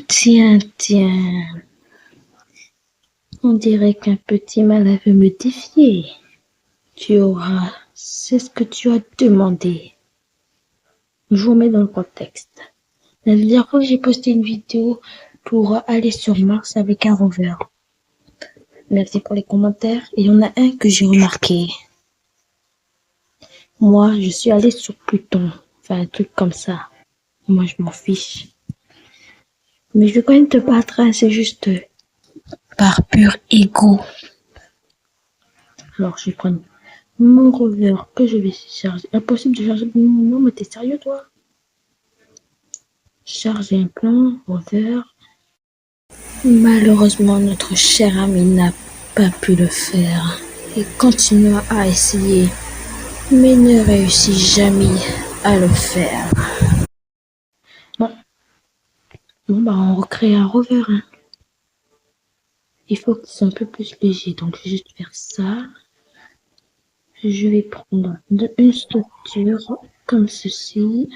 Tiens. On dirait qu'un petit malin veut me défier. C'est ce que tu as demandé. Je vous mets dans le contexte. La dernière fois, j'ai posté une vidéo pour aller sur Mars avec un rover. Merci pour les commentaires. Et il y en a un que j'ai remarqué. Moi, je suis allée sur Pluton. Enfin, un truc comme ça. Moi, je m'en fiche. Mais je vais quand même te battre, hein, c'est juste par pur ego. Alors, je vais prendre mon rover que je vais charger. Impossible de charger. Non, mais t'es sérieux, toi? Charger un plan, rover. Malheureusement, notre cher ami n'a pas pu le faire. Il continua à essayer, mais ne réussit jamais à le faire. Bon, on recrée un rover, hein. Il faut qu'il soit un peu plus léger, donc je vais juste faire ça. Je vais prendre une structure comme ceci.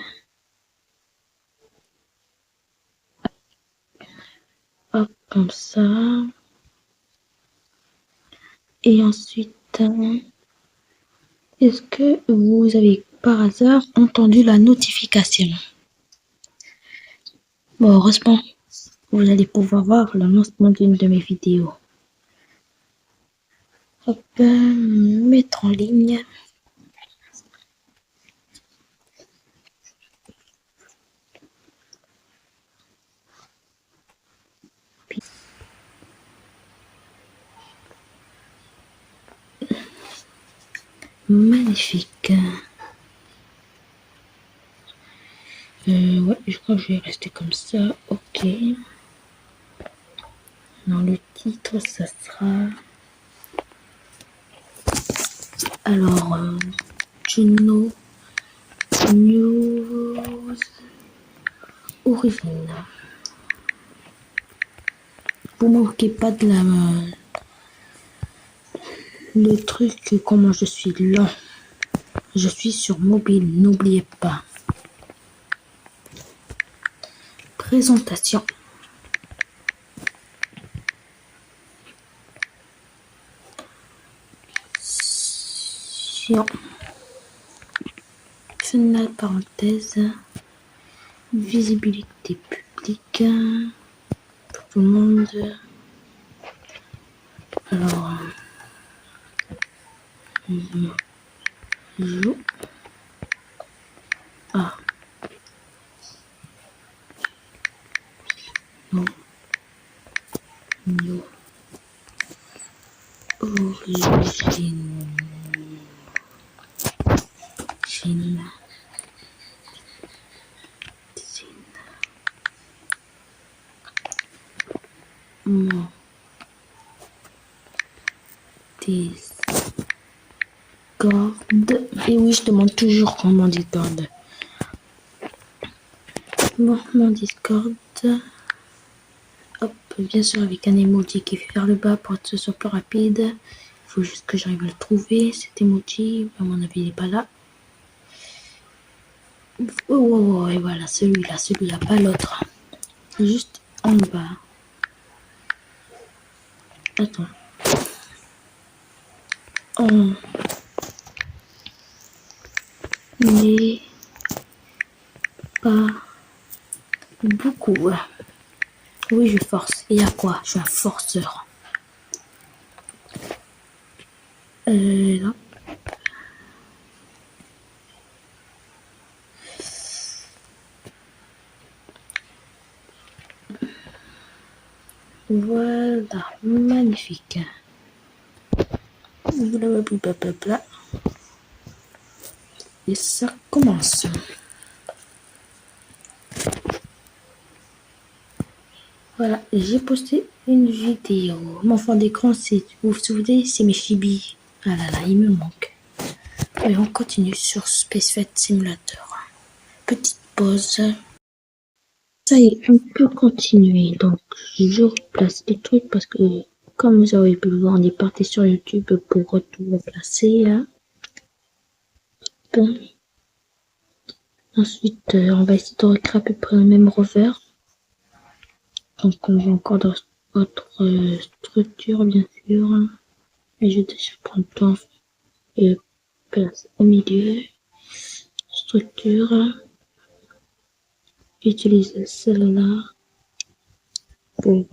Hop, comme ça. Et ensuite, est-ce que vous avez par hasard entendu la notification? Bon, heureusement, vous allez pouvoir voir le lancement d'une de mes vidéos. Hop, mettre en ligne. Magnifique. Ouais, je crois que je vais rester comme ça. Ok. Dans le titre, ça sera... Alors, Juno News Origine. Vous manquez pas de le truc, comment je suis lent. Je suis sur mobile, n'oubliez pas. Présentation. Fenêtre parenthèse. Visibilité publique. Pour tout le monde. Alors. Jo. Ah. Non. No. Origine. Chine. Mon. Discord. Et oui, je demande toujours mon Discord. Bon, mon Discord. Hop, bien sûr avec un emoji qui fait vers le bas pour que ce soit plus rapide. Il faut juste que j'arrive à le trouver, cet emoji. À mon avis, il n'est pas là. Oh, et voilà, celui-là, pas l'autre. Juste en bas. Attends. On n'est pas beaucoup. Oui, je force. Et à quoi? Je suis un forceur. Là. Voilà, magnifique. Blablabla. Et ça commence. Voilà, j'ai posté une vidéo. Mon fond d'écran, c'est, vous vous souvenez, c'est mes chibis. Ah là là, il me manque. Et on continue sur Space Flight Simulator. Petite pause. Ça y est, on peut continuer. Donc, je replace les trucs parce que, comme vous avez pu le voir, on est parti sur YouTube pour tout replacer. Hein. Bon. Ensuite, on va essayer de recréer à peu près le même rover. Donc, on va encore dans votre structure, bien sûr. Et je déjà prendre temps et place au milieu. Structure. Utiliser celle-là pour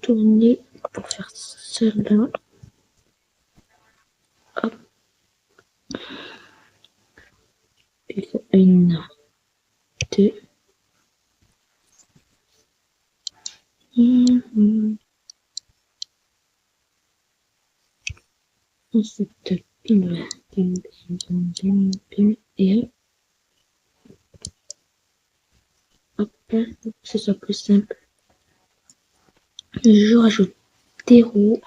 tourner, pour faire celle-là. Hop. Et une, deux. Ensuite, pile, et hop, pour que ce soit plus simple. Je rajoute des roues.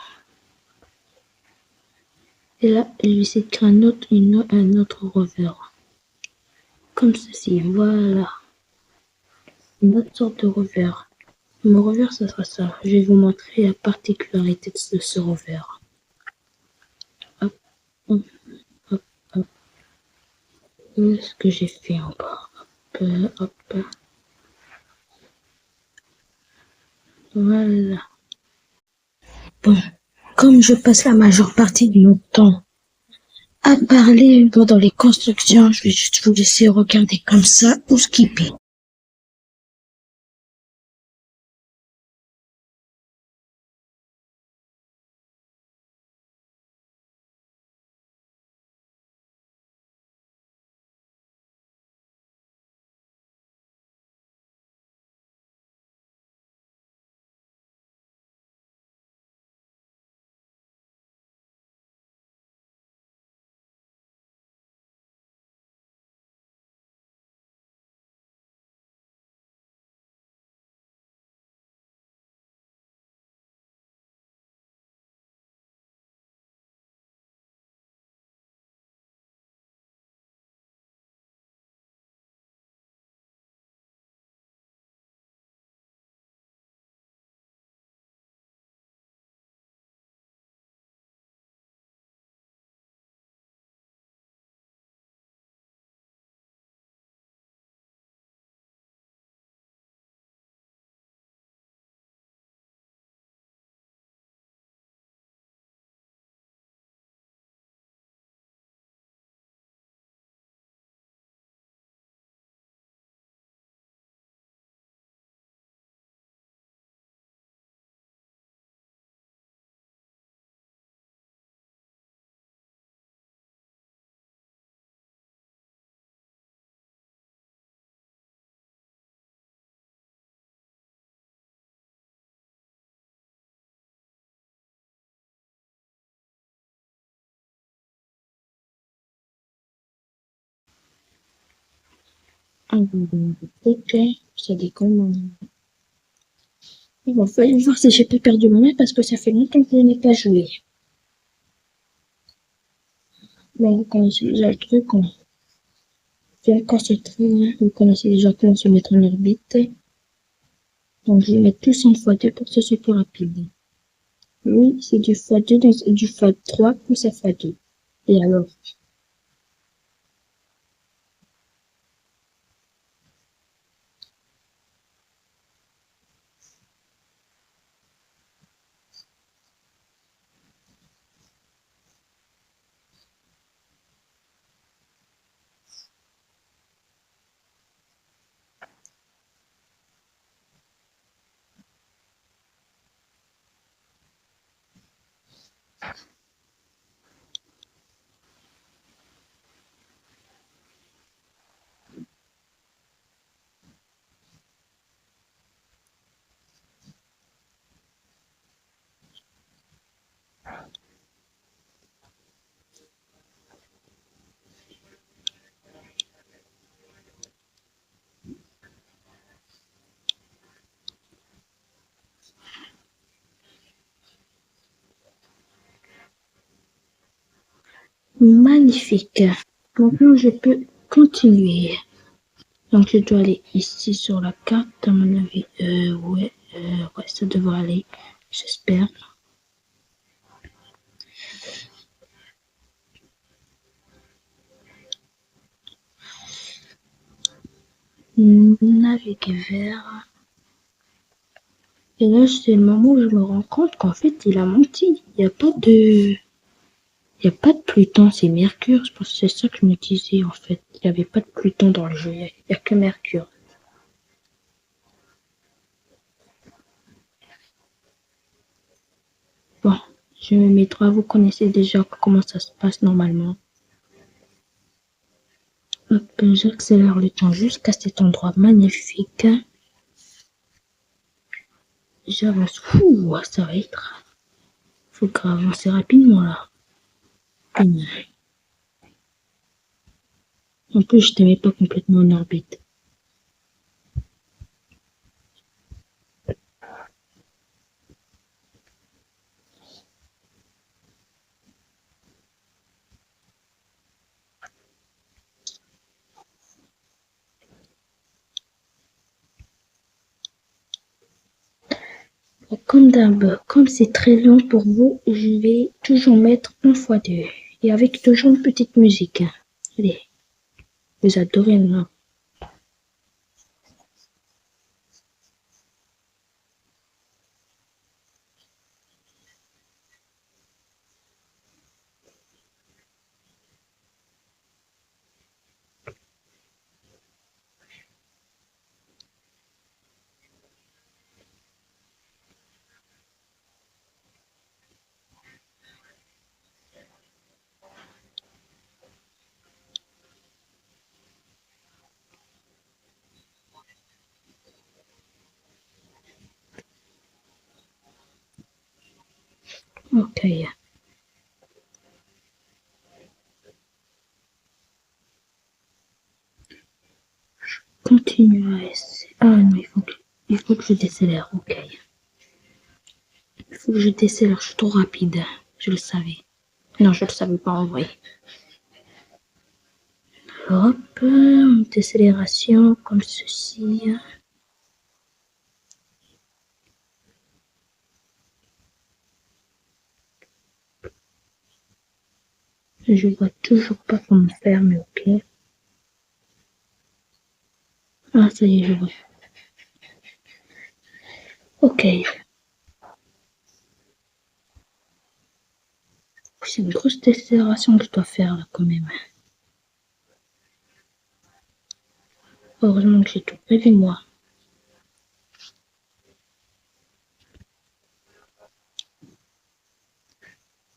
Et là, je vais essayer de créer un autre rover. Comme ceci, voilà. Une autre sorte de rover. Mon rover, ça sera ça. Je vais vous montrer la particularité de ce rover. Hop, hop, hop, hop. Ce que j'ai fait encore. Hop, hop. Voilà. Bon, comme je passe la majeure partie de mon temps à parler pendant les constructions, je vais juste vous laisser regarder comme ça ou skipper. Ok, ça déconne. Il va falloir voir si j'ai pas perdu mon main parce que ça fait longtemps que je n'ai pas joué. Mais vous connaissez déjà le truc, on vient de concentrer, vous connaissez déjà comment se mettre en orbite. Donc je vais mettre plus en x2 pour que ce soit plus rapide. Oui, c'est du x2, donc c'est du x3 plus x2. Et alors? Magnifique. Maintenant, je peux continuer. Donc, je dois aller ici sur la carte, à mon avis. Ouais, ça devrait aller. J'espère. Naviguer vers. Et là, c'est le moment où je me rends compte qu'en fait, il a menti. Il y a pas de Pluton, c'est Mercure. Je pense que c'est ça que je me disais, en fait. Il n'y avait pas de Pluton dans le jeu. Il y a que Mercure. Bon, je me mets droit. Vous connaissez déjà comment ça se passe normalement. Hop, j'accélère le temps jusqu'à cet endroit magnifique. J'avance. Ouh, ça va être. Faut avancer rapidement là. En plus, je t'aimais pas complètement en orbite. Comme d'hab, comme c'est très long pour vous, je vais toujours mettre 1 fois 2. Et avec toujours une petite musique. Allez, vous adorez, non? Ok. Continue à essayer. Ah non, il faut que je décélère. Ok. Il faut que je décélère. Je suis trop rapide. Je le savais. Non, je le savais pas en vrai. Hop, décélération comme ceci. Je vois toujours pas comment faire, mais ok. Ah, ça y est, je vois. Ok. C'est une grosse décélération que je dois faire là quand même. Heureusement que j'ai tout prévu moi.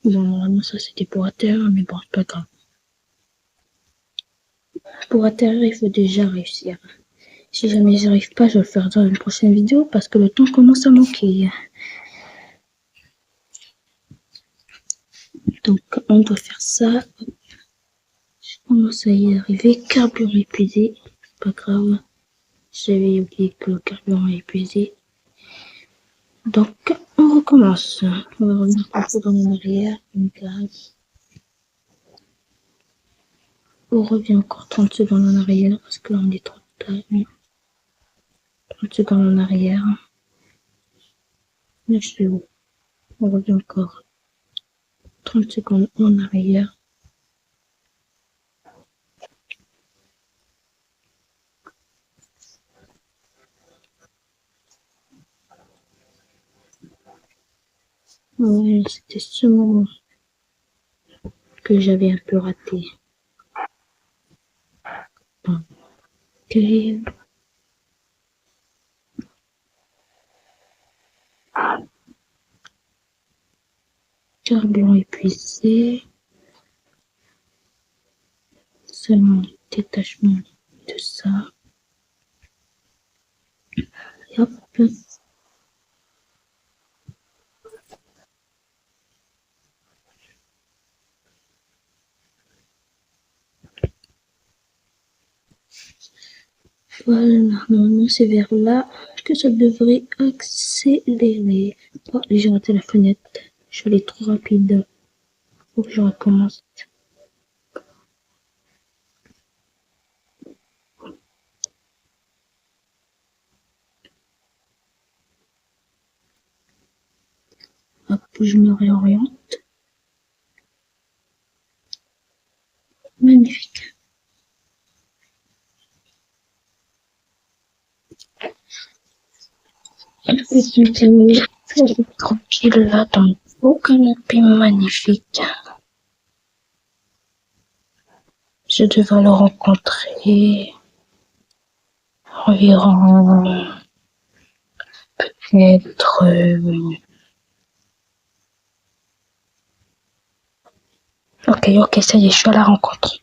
Bon, normalement ça c'était pour atterrir, mais bon, c'est pas grave. Pour atterrir, il faut déjà réussir. Si jamais j'y arrive pas, je vais le faire dans une prochaine vidéo parce que le temps commence à manquer. Donc on doit faire ça. Je commence à y arriver. Carburant épuisé. Pas grave. J'avais oublié que le carburant est épuisé. Donc on recommence. On va revenir un peu dans mon arrière. Une case. On revient encore 30 secondes en arrière parce que là on est trop tard. 30 secondes en arrière. Là je suis où? On revient encore 30 secondes en arrière. Ouais, c'était ce moment que j'avais un peu raté. Ok. Carburant épuisé. Seulement le détachement de ça. Et hop. Voilà, normalement c'est vers là que ça devrait accélérer. Oh, j'ai raté la fenêtre. Je suis allée trop rapide. Faut que je recommence. Hop, je me réoriente. Magnifique. Je suis très tranquille là dans mon beau canapé magnifique. Je devais le rencontrer environ peut-être ok, ça y est, je suis à la rencontre.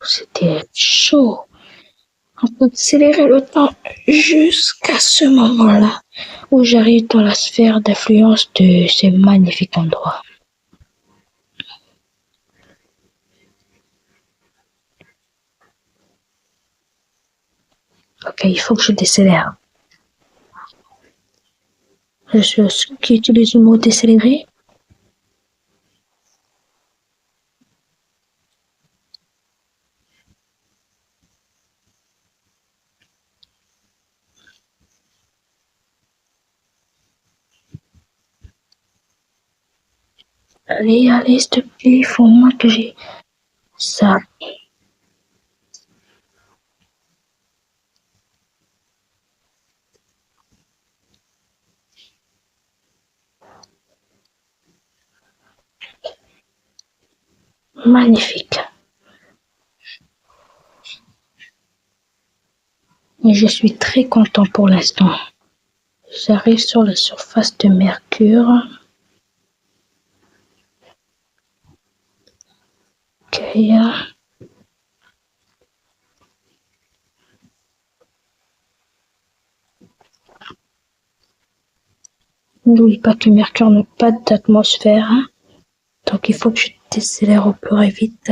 C'était chaud. On peut accélérer le temps jusqu'à ce moment-là où j'arrive dans la sphère d'influence de ce magnifique endroit. Ok, il faut que je décélère. Je suis ceux qui utilise le mot décélérer. Allez, s'il te plaît, faut-moi que j'ai ça. Magnifique. Et je suis très content pour l'instant. J'arrive sur la surface de Mercure. Ok. N'oublie pas que Mercure n'a pas d'atmosphère. Donc il faut que je décélère au plus vite.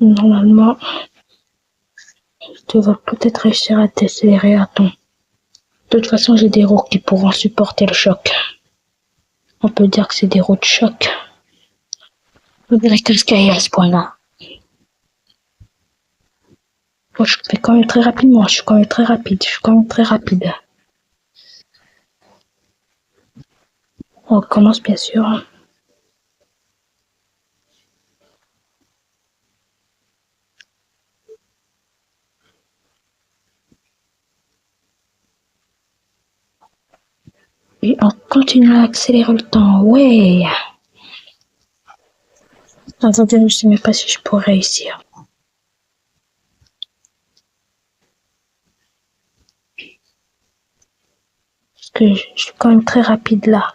Normalement, tu vas peut-être réussir à décélérer à temps. De toute façon, j'ai des roues qui pourront supporter le choc. On peut dire que c'est des roues de choc. Je dirais que le sky est à ce point-là. Bon, je fais quand même très rapidement, je suis quand même très rapide. On commence bien sûr. Et on continue à accélérer le temps. Ouais. Attendez, je ne sais même pas si je pourrais réussir. Parce que je suis quand même très rapide là.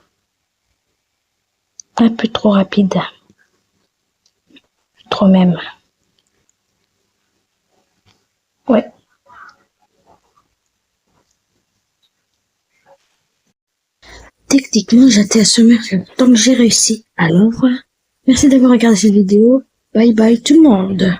Un peu trop rapide. Trop même. Ouais. Techniquement, j'étais à ce mercure, donc j'ai réussi. Alors, merci d'avoir regardé cette vidéo. Bye bye tout le monde.